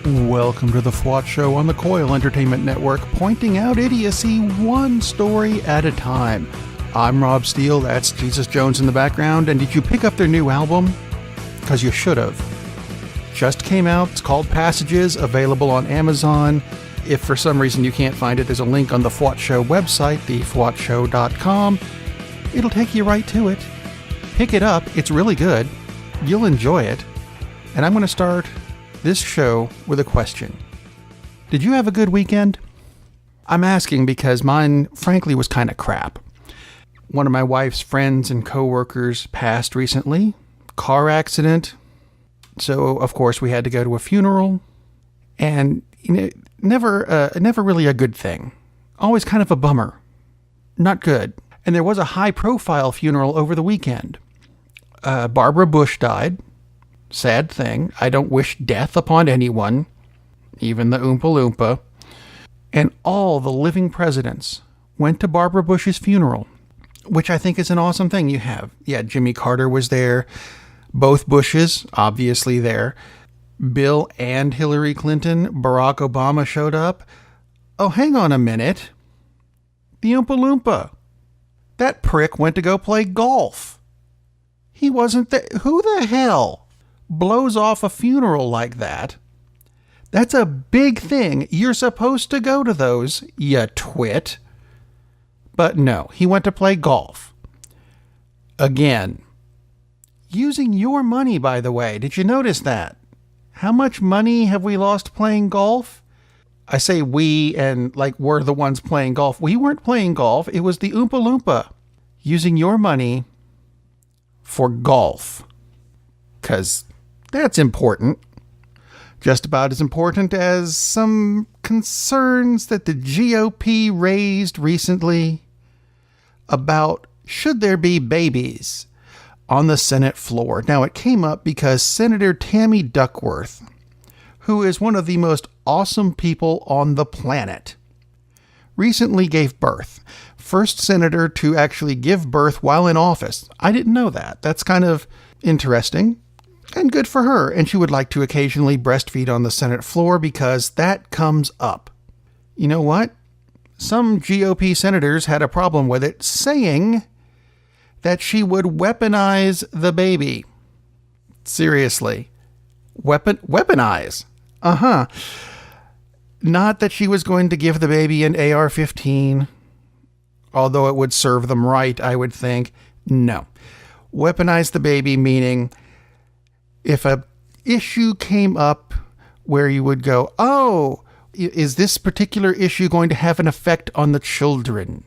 Welcome to the FWOT Show on the Coil Entertainment Network, pointing out idiocy one story at a time. I'm Rob Steele, that's Jesus Jones in the background, and did you pick up their new album? Because you should have. Just came out, it's called Passages, available on Amazon. If for some reason you can't find it, there's a link on the FWOT Show website, thefwotshow.com. It'll take you right to it. Pick it up, it's really good. You'll enjoy it. And I'm going to start this show with a question. Did you have a good weekend? I'm asking because mine, frankly, was kind of crap. One of my wife's friends and coworkers passed recently. Car accident. So, of course, we had to go to a funeral. And, never really a good thing. Always kind of a bummer. Not good. And there was a high-profile funeral over the weekend. Barbara Bush died. Sad thing. I don't wish death upon anyone, even the Oompa Loompa. And all the living presidents went to Barbara Bush's funeral, which I think is an awesome thing. You have, Jimmy Carter was there. Both Bushes, obviously there. Bill and Hillary Clinton. Barack Obama showed up. Oh, hang on a minute. The Oompa Loompa. That prick went to go play golf. He wasn't there. Who the hell blows off a funeral like that? That's a big thing. You're supposed to go to those, you twit. But no, he went to play golf. Again. Using your money, by the way. Did you notice that? How much money have we lost playing golf? I say we and like we're the ones playing golf. We weren't playing golf. It was the Oompa Loompa. Using your money for golf. 'Cause that's important. Just about as important as some concerns that the GOP raised recently about should there be babies on the Senate floor. Now, it came up because Senator Tammy Duckworth, who is one of the most awesome people on the planet, recently gave birth. First senator to actually give birth while in office. I didn't know that. That's kind of interesting. And good for her, and she would like to occasionally breastfeed on the Senate floor because that comes up. You know what? Some GOP senators had a problem with it, saying that she would weaponize the baby. Seriously. Weaponize? Uh-huh. Not that she was going to give the baby an AR-15, although it would serve them right, I would think. No. Weaponize the baby, meaning if a issue came up where you would go, oh, is this particular issue going to have an effect on the children?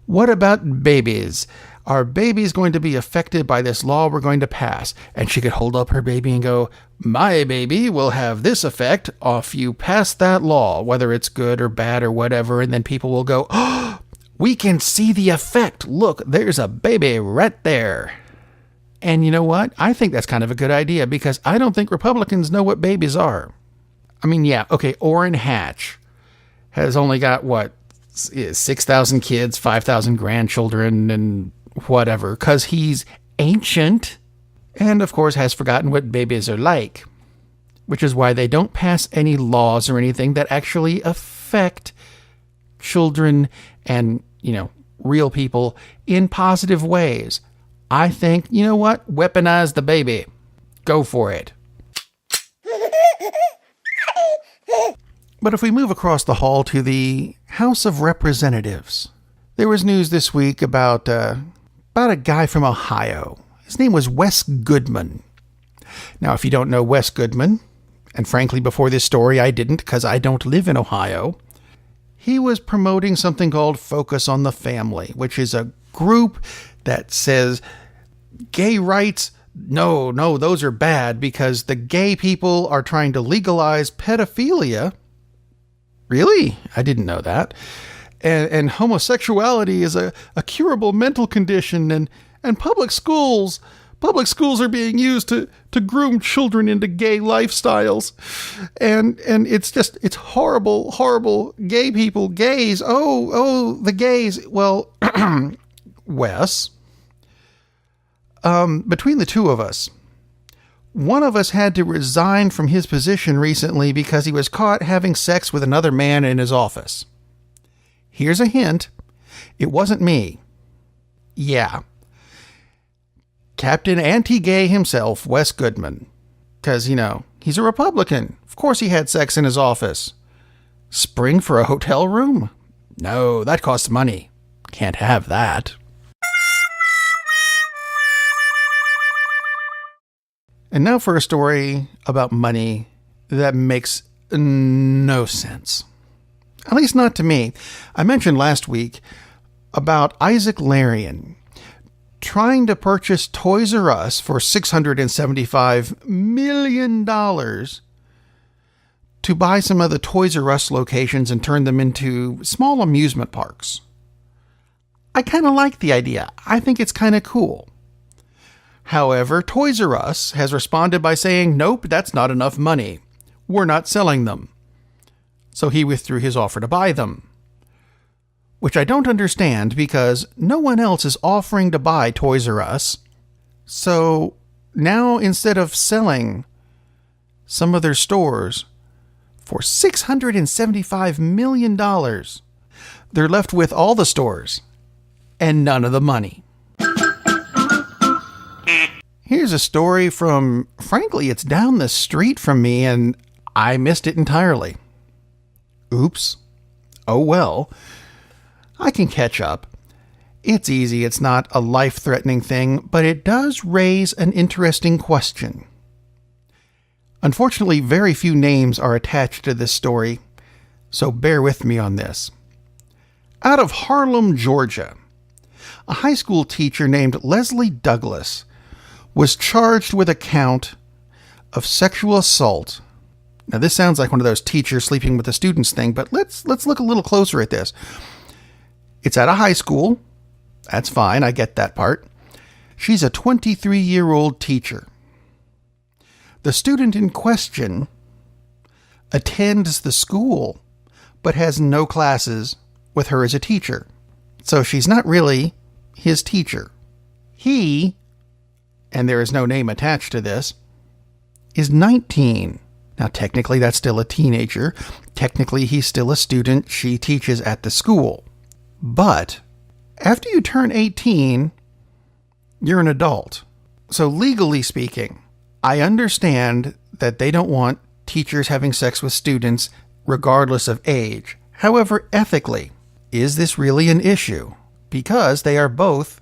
What about babies? Are babies going to be affected by this law we're going to pass? And she could hold up her baby and go, my baby will have this effect if you pass that law, whether it's good or bad or whatever. And then people will go, oh, we can see the effect. Look, there's a baby right there. And you know what? I think that's kind of a good idea because I don't think Republicans know what babies are. I mean, Orrin Hatch has only got, 6,000 kids, 5,000 grandchildren, and whatever, because he's ancient and, of course, has forgotten what babies are like, which is why they don't pass any laws or anything that actually affect children and, real people in positive ways. I think, you know what? Weaponize the baby. Go for it. But if we move across the hall to the House of Representatives, there was news this week about a guy from Ohio. His name was Wes Goodman. Now, if you don't know Wes Goodman, and frankly, before this story, I didn't because I don't live in Ohio, he was promoting something called Focus on the Family, which is a group that says gay rights, no, those are bad because the gay people are trying to legalize pedophilia. Really? I didn't know that. And homosexuality is a curable mental condition, and public schools are being used to groom children into gay lifestyles. And it's horrible. Gay people, gays. Oh, the gays. Well, Wes, between the two of us, One of us had to resign from his position recently because he was caught having sex with another man in his office. Here's a hint. It wasn't me. Yeah. Captain Anti-Gay himself, Wes Goodman. Because, he's a Republican. Of course he had sex in his office. Spring for a hotel room? No, that costs money. Can't have that. And now for a story about money that makes no sense. At least not to me. I mentioned last week about Isaac Larian trying to purchase Toys R Us for $675 million to buy some of the Toys R Us locations and turn them into small amusement parks. I kind of like the idea. I think it's kind of cool. However, Toys R Us has responded by saying, nope, that's not enough money. We're not selling them. So he withdrew his offer to buy them. Which I don't understand because no one else is offering to buy Toys R Us. So now instead of selling some of their stores for $675 million, they're left with all the stores and none of the money. Here's a story from, frankly, it's down the street from me and I missed it entirely. Oops. Oh well. I can catch up. It's easy, it's not a life-threatening thing, but it does raise an interesting question. Unfortunately, very few names are attached to this story, so bear with me on this. Out of Harlem, Georgia, a high school teacher named Leslie Douglas was charged with a count of sexual assault. Now, this sounds like one of those teachers sleeping with the students thing, but let's look a little closer at this. It's at a high school. That's fine. I get that part. She's a 23-year-old teacher. The student in question attends the school, but has no classes with her as a teacher. So she's not really his teacher. He, and there is no name attached to this, is 19. Now, technically, that's still a teenager. Technically, he's still a student. She teaches at the school. But after you turn 18, you're an adult. So legally speaking, I understand that they don't want teachers having sex with students regardless of age. However, ethically, is this really an issue? Because they are both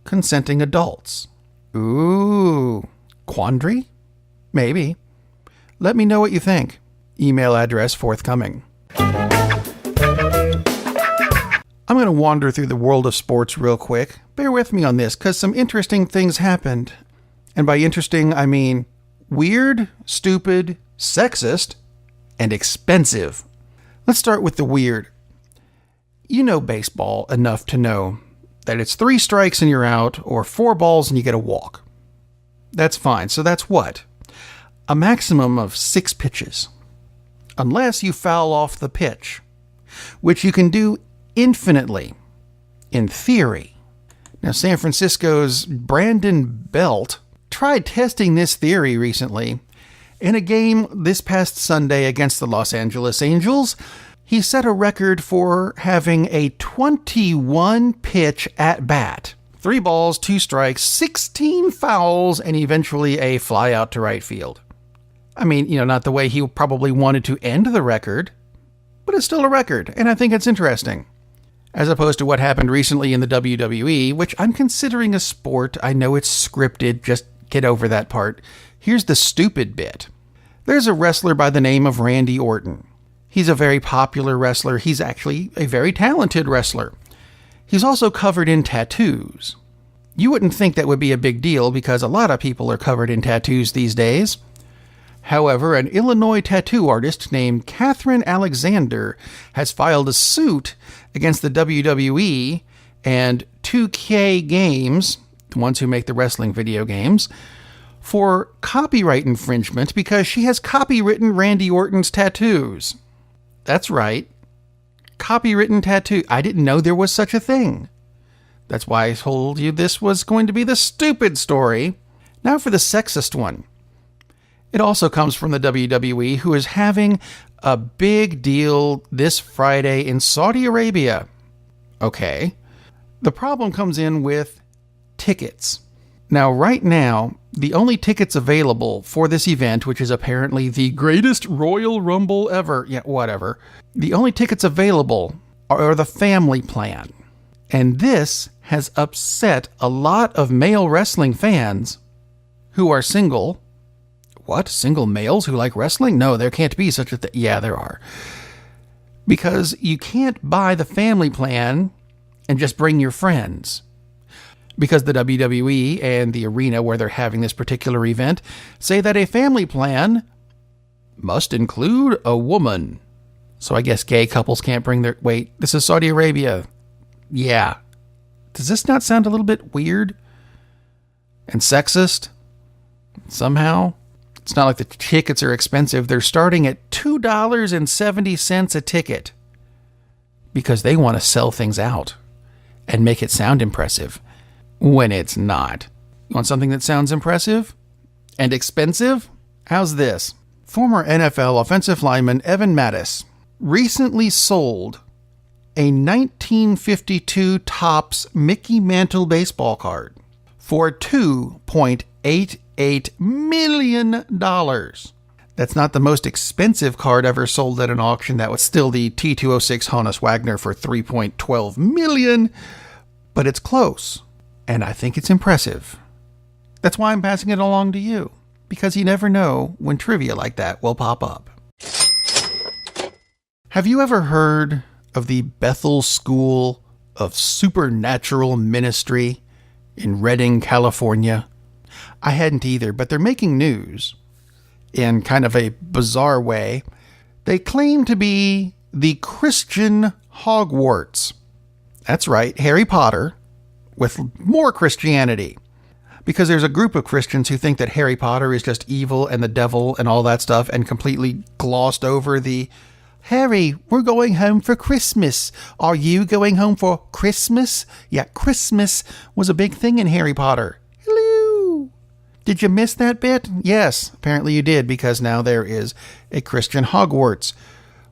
consenting adults. Ooh, quandary? Maybe. Let me know what you think. Email address forthcoming. I'm going to wander through the world of sports real quick. Bear with me on this, because some interesting things happened. And by interesting, I mean weird, stupid, sexist, and expensive. Let's start with the weird. You know baseball enough to know that it's 3 strikes and you're out, or 4 balls and you get a walk. That's fine. So that's what? A maximum of 6 pitches. Unless you foul off the pitch, which you can do infinitely, in theory. Now, San Francisco's Brandon Belt tried testing this theory recently. In a game this past Sunday against the Los Angeles Angels, he set a record for having a 21-pitch at-bat. 3 balls, 2 strikes, 16 fouls, and eventually a fly out to right field. I mean, not the way he probably wanted to end the record, but it's still a record, and I think it's interesting. As opposed to what happened recently in the WWE, which I'm considering a sport. I know it's scripted, just get over that part. Here's the stupid bit. There's a wrestler by the name of Randy Orton. He's a very popular wrestler. He's actually a very talented wrestler. He's also covered in tattoos. You wouldn't think that would be a big deal because a lot of people are covered in tattoos these days. However, an Illinois tattoo artist named Catherine Alexander has filed a suit against the WWE and 2K Games, the ones who make the wrestling video games, for copyright infringement because she has copywritten Randy Orton's tattoos. That's right. Copywritten tattoo. I didn't know there was such a thing. That's why I told you this was going to be the stupid story. Now for the sexist one. It also comes from the WWE, who is having a big deal this Friday in Saudi Arabia. Okay. The problem comes in with tickets. Now, right now, the only tickets available for this event, which is apparently the greatest Royal Rumble ever, yeah, whatever, the only tickets available are the family plan. And this has upset a lot of male wrestling fans who are single. What? Single males who like wrestling? No, there can't be such a thing. Yeah, there are. Because you can't buy the family plan and just bring your friends. Because the WWE and the arena where they're having this particular event say that a family plan must include a woman. So I guess gay couples can't bring their... Wait, this is Saudi Arabia. Yeah. Does this not sound a little bit weird? And sexist? Somehow? It's not like the tickets are expensive. They're starting at $2.70 a ticket. Because they want to sell things out and make it sound impressive. When it's not. You want something that sounds impressive? And expensive? How's this? Former NFL offensive lineman Evan Mattis recently sold a 1952 Topps Mickey Mantle baseball card for $2.88 million. That's not the most expensive card ever sold at an auction. That was still the T206 Honus Wagner for $3.12 million, but it's close. And I think it's impressive. That's why I'm passing it along to you, because you never know when trivia like that will pop up. Have you ever heard of the Bethel School of Supernatural Ministry in Redding, California? I hadn't either, but they're making news in kind of a bizarre way. They claim to be the Christian Hogwarts. That's right, Harry Potter, with more Christianity. Because there's a group of Christians who think that Harry Potter is just evil and the devil and all that stuff, and completely glossed over the, Harry, we're going home for Christmas. Are you going home for Christmas? Yeah, Christmas was a big thing in Harry Potter. Hello. Did you miss that bit? Yes, apparently you did, because now there is a Christian Hogwarts,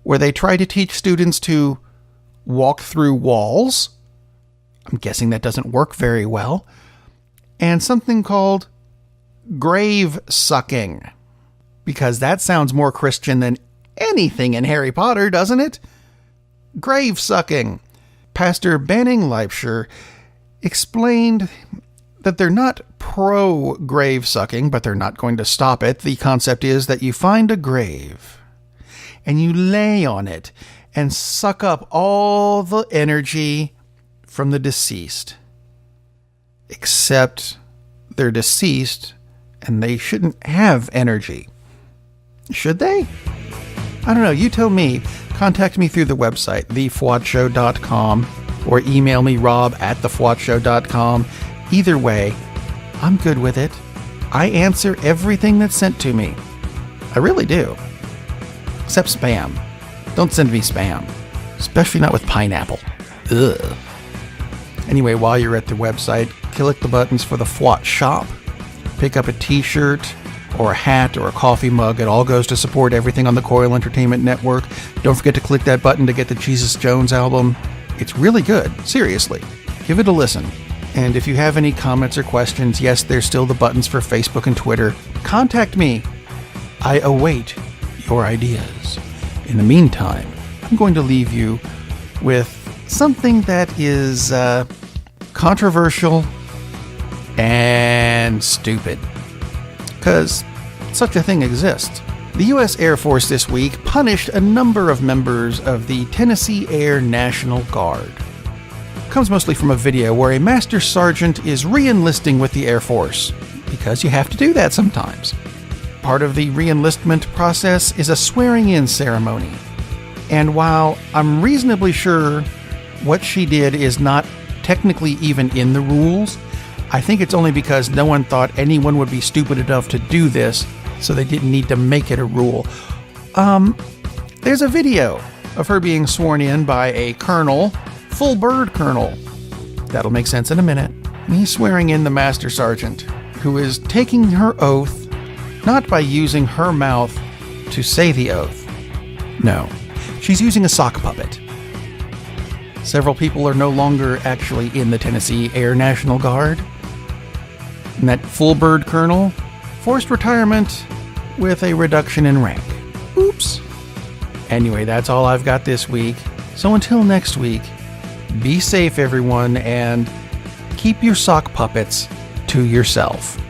where they try to teach students to walk through walls. I'm guessing that doesn't work very well. And something called grave sucking. Because that sounds more Christian than anything in Harry Potter, doesn't it? Grave sucking. Pastor Banning Leipshire explained that they're not pro-grave sucking, but they're not going to stop it. The concept is that you find a grave and you lay on it and suck up all the energy from the deceased. Except they're deceased and they shouldn't have energy. Should they? I don't know. You tell me. Contact me through the website, thefwotshow.com, or email me, rob@thefwotshow.com. Either way, I'm good with it. I answer everything that's sent to me. I really do. Except spam. Don't send me spam. Especially not with pineapple. Ugh. Anyway, while you're at the website, click the buttons for the FWOT shop. Pick up a t-shirt or a hat or a coffee mug. It all goes to support everything on the Coil Entertainment Network. Don't forget to click that button to get the Jesus Jones album. It's really good. Seriously. Give it a listen. And if you have any comments or questions, yes, there's still the buttons for Facebook and Twitter. Contact me. I await your ideas. In the meantime, I'm going to leave you with something that is controversial and stupid. Because such a thing exists. The U.S. Air Force this week punished a number of members of the Tennessee Air National Guard. It comes mostly from a video where a master sergeant is re-enlisting with the Air Force, because you have to do that sometimes. Part of the re-enlistment process is a swearing-in ceremony. And while I'm reasonably sure what she did is not technically even in the rules, I think it's only because no one thought anyone would be stupid enough to do this, so they didn't need to make it a rule. There's a video of her being sworn in by a colonel, full bird colonel. That'll make sense in a minute. He's swearing in the master sergeant, who is taking her oath not by using her mouth to say the oath. No, she's using a sock puppet. Several people are no longer actually in the Tennessee Air National Guard. And that full bird colonel, forced retirement with a reduction in rank. Oops. Anyway, that's all I've got this week. So until next week, be safe, everyone, and keep your sock puppets to yourself.